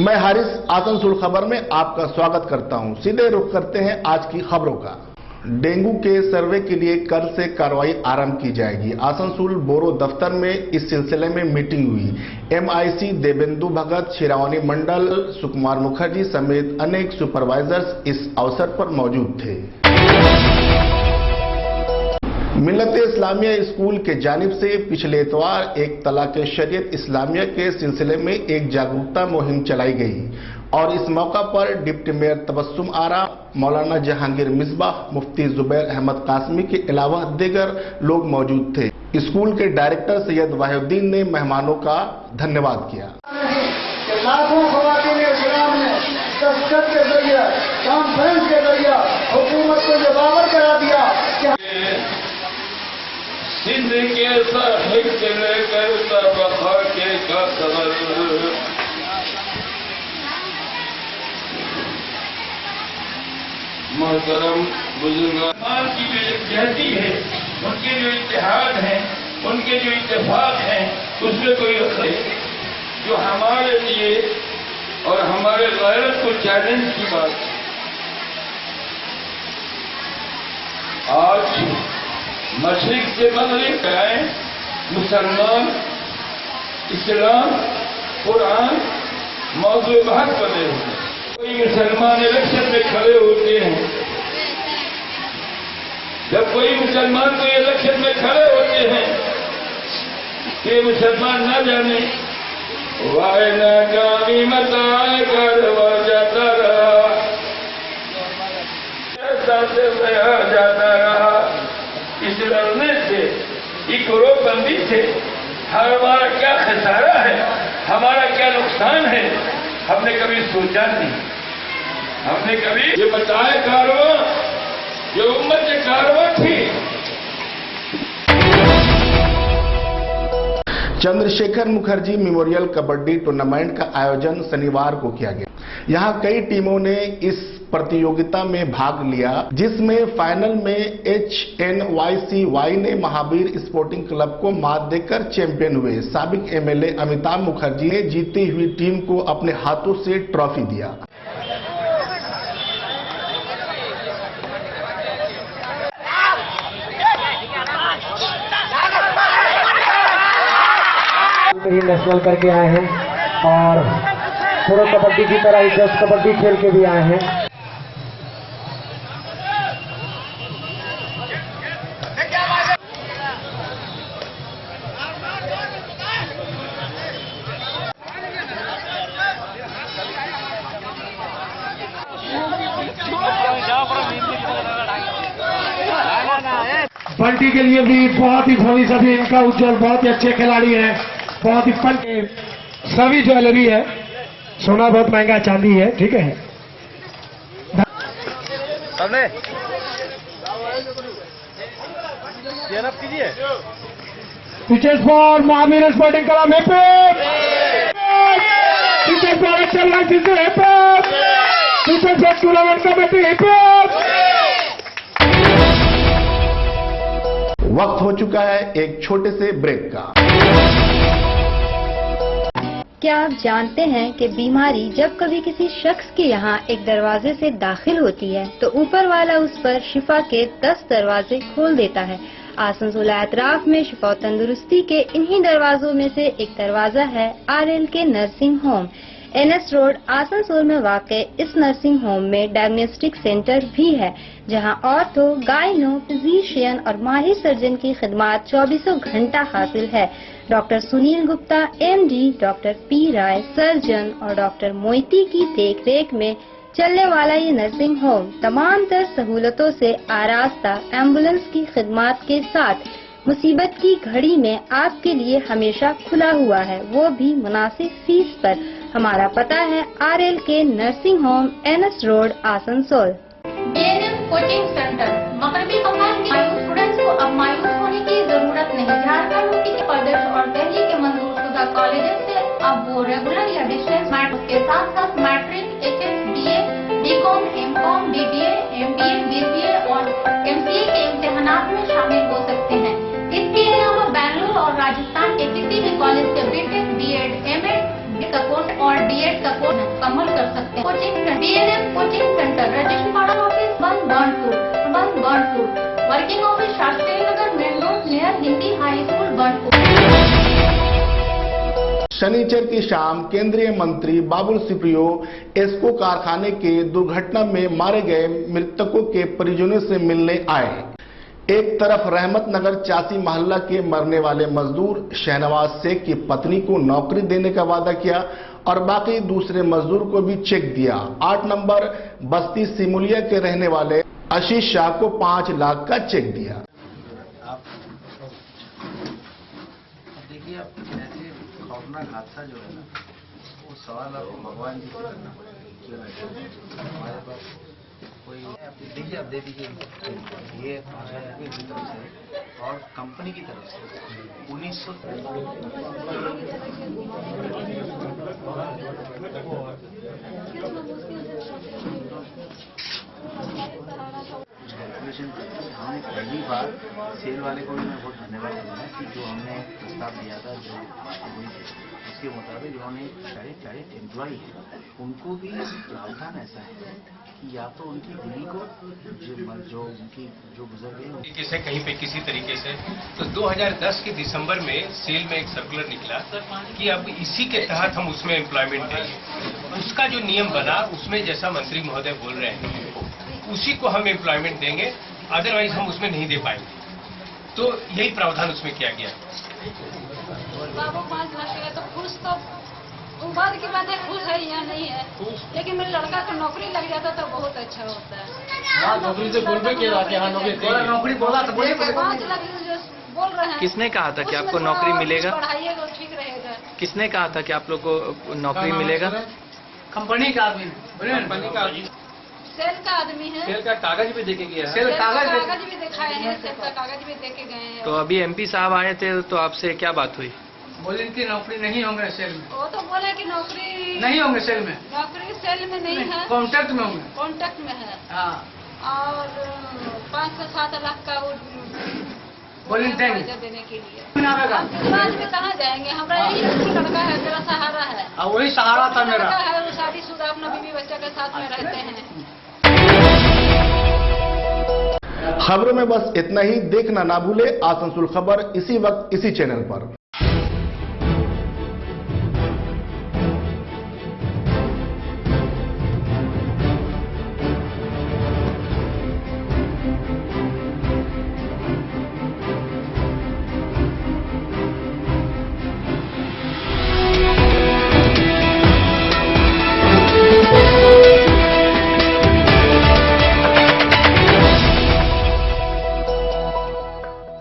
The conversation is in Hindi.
मैं हारिस आसनसोल खबर में आपका स्वागत करता हूं। सीधे रुख करते हैं आज की खबरों का। डेंगू के सर्वे के लिए कल से कार्रवाई आरंभ की जाएगी। आसनसोल बोरो दफ्तर में इस सिलसिले में मीटिंग हुई। MIC देवेंदु भगत, शिरावनी मंडल, सुकुमार मुखर्जी समेत अनेक सुपरवाइजर्स इस अवसर पर मौजूद थे। मिल्लत इस्लामिया स्कूल के जानिब से पिछले इतवार एक तलाक शरीयत इस्लामिया के सिलसिले में एक जागरूकता मुहिम चलाई गई और इस मौका पर डिप्टी मेयर तबस्सुम आरा, मौलाना जहांगीर मिसबाह, मुफ्ती जुबैर अहमद कासमी के अलावा दीगर लोग मौजूद थे। स्कूल के डायरेक्टर सैयद वाहिउद्दीन ने मेहमानों का धन्यवाद किया। दस्तखत के जरिए, कॉन्फ्रेंस के जरिए हुकूमत को ये बावर करा दिया कि सिंध के साहिब से लेकर तबखाके का खबर मोहतरम बुजुर्गान की जो यकजहती है, उनके जो इत्तेहाद हैं, उनके जो इत्तेफाक हैं, उसमें कोई रखे जो हमारे लिए और हमारे गैरत को चैलेंज की बात है। आज मशरिक से मगरिब आए मुसलमान इस्लाम कुरान मौजूद बहस बने हुए। कोई मुसलमान इलेक्शन में खड़े होते हैं, जब कोई मुसलमान कोई इलेक्शन में खड़े होते हैं कि मुसलमान न जाने वाय नाकामी मताए करवा जाता रहा, ऐसा से जाता रहा। इस लड़ने से, इस ग्रोहबंदी से हमारा क्या खसारा है, हमारा क्या नुकसान है, हमने कभी सोचा नहीं। हमने कभी ये बताए कारवां, ये उम्मत के कारवां थी। चंद्रशेखर मुखर्जी मेमोरियल कबड्डी टूर्नामेंट का आयोजन शनिवार को किया गया। यहां कई टीमों ने इस प्रतियोगिता में भाग लिया, जिसमें फाइनल में HNYCY ने महावीर स्पोर्टिंग क्लब को मात देकर चैंपियन हुए। साबिक MLA अमिताभ मुखर्जी ने जीती हुई टीम को अपने हाथों से ट्रॉफी दिया। नेशनल करके आए हैं और प्रो कबड्डी की तरह ही जस्ट कबड्डी खेल के भी आए हैं। बंटी के लिए भी बहुत ही भविष्य अभी इनका उज्जवल, बहुत ही अच्छे खिलाड़ी हैं, बहुत ही फन। सभी ज्वेलरी है, सोना बहुत महंगा, चांदी है, ठीक है। Pitches for Mahavir sporting club pitches for action licence pitches for tournament committee. वक्त हो चुका है एक छोटे से ब्रेक का। क्या आप जानते हैं कि बीमारी जब कभी किसी शख्स के यहाँ एक दरवाजे से दाखिल होती है तो ऊपर वाला उस पर शिफा के 10 दरवाजे खोल देता है। आसनसोल एतराफ में शिफा और तंदुरुस्ती के इन्हीं दरवाजों में से एक दरवाजा है RLK nursing home. NS road Asansol में वाक़ इस नर्सिंग होम में डायग्नोस्टिक सेंटर भी है, जहां ऑर्थो, गायनो, फिजिशियन और माहिर सर्जन की खिदमत 24 घंटा हासिल है। Doctor Sunil Gupta MD, doctor P राय सर्जन और डॉक्टर मोइती की देखरेख में चलने वाला ये नर्सिंग होम तमाम तर सहूलतों से आरास्ता एम्बुलेंस की खिदमत के साथ मुसीबत की घड़ी में आपके लिए हमेशा खुला हुआ है, वो भी मुनासिब फीस पर। हमारा पता है RLK nursing home, NS road Asansol. BNM coaching centre मगरबी बंगाल में मायूस स्टूडेंट्स को अब मायूस होने की जरूरत नहीं। झारखंड के प्रदेश और दिल्ली के मंजूर शुदा कॉलेजेस से अब वो रेगुलर या डिस्टेंस मैट्रिक के साथ साथ matric, HS, BA, BCom, MCom, BBA, MBA, BCA और MCA के इम्तिहानात में शामिल हो सकते हैं। इसके अलावा बेंगलुरु और राजस्थान के किसी भी कॉलेज से BTech, BEd, MAd का कोर्स और DEd का course coaching BNM coaching centre registrar office Burnpur working office Shastri Nagar main road near Hindi high school Burnpur. शनिचर की शाम केंद्रीय मंत्री बाबुल सुप्रियो एस्को कारखाने के दुर्घटना में मारे गए मृतकों के परिजनों से मिलने आए। एक तरफ रहमत नगर चासी मोहल्ला के मरने वाले मजदूर शहनवाज शेख की पत्नी को नौकरी देने का वादा किया और बाकी दूसरे मजदूर को भी चेक दिया। 8 नंबर बस्ती सिमुलिया के रहने वाले आशीष शाह को 5 लाख का चेक दिया। देखिए आप ऐसे खौफनाक हादसा जो है ना, वो सवाल आप भगवान जी से करना पड़ेगा। हमारे पास कोई देखिए, आप दे दीजिए, ये 5,000 रुपये की तरफ से और कंपनी की तरफ से 1900 कैलकुलेशन करके हमने पहली बार सेल वाले को भी मैं बहुत धन्यवाद दूंगा कि जो हमने प्रस्ताव दिया था, जो हुई थी उसके मुताबिक उन्होंने 40 एम्प्लॉई हैं, उनको भी प्रावधान ऐसा है कि या तो उनकी बीवी को जो गुजर गए से कहीं पे किसी तरीके से, तो 2010 के दिसंबर में सेल में एक सर्कुलर निकला कि अब इसी के तहत हम उसमें एम्प्लॉयमेंट देंगे। उसका जो नियम बना उसमें जैसा मंत्री महोदय बोल रहे हैं उसी को हम एम्प्लॉयमेंट देंगे, अदरवाइज हम उसमें नहीं दे पाएंगे। तो यही प्रावधान उसमें किया गया। बाबू 5 लाख का तो खुश, तो बाद की बात है खुश है या नहीं है, लेकिन मेरे लड़का को नौकरी लग जाता तो बहुत अच्छा होता है। नौकरी से बोल रहे नौकरी बोला तो 5 लाख जो बोल रहे हैं। किसने कहा था कि आपको नौकरी मिलेगा? पढ़ाइएगा ठीक रहेगा। किसने कहा था कि आप लोग को नौकरी मिलेगा? कंपनी का आदमी, कंपनी का सेल का आदमी है। सेल का कागज भी देके गया है। सेल कागज भी दिखाए हैं, सेल का कागज भी देके गए हैं। तो अभी MP साहब आए थे तो आपसे क्या बात हुई? बोले कि नौकरी नहीं होंगे सेल में। वो तो बोले कि नौकरी नहीं होंगे सेल में, नौकरी सेल में नहीं है, कॉन्ट्रैक्ट में होंगे। कॉन्ट्रैक्ट में है। हाँ, और 5 से 7 लाख का वो बोले देंगे देने के लिए। समाज में कहाँ जाएंगे? हमारा यही लड़का है, मेरा सहारा है। वही सहारा था मेरा। शादीशुदा अपना बीवी बच्चा के साथ में रहते हैं। खबरों में बस इतना ही। देखना ना भूले आसनसोल खबर इसी वक्त इसी चैनल पर।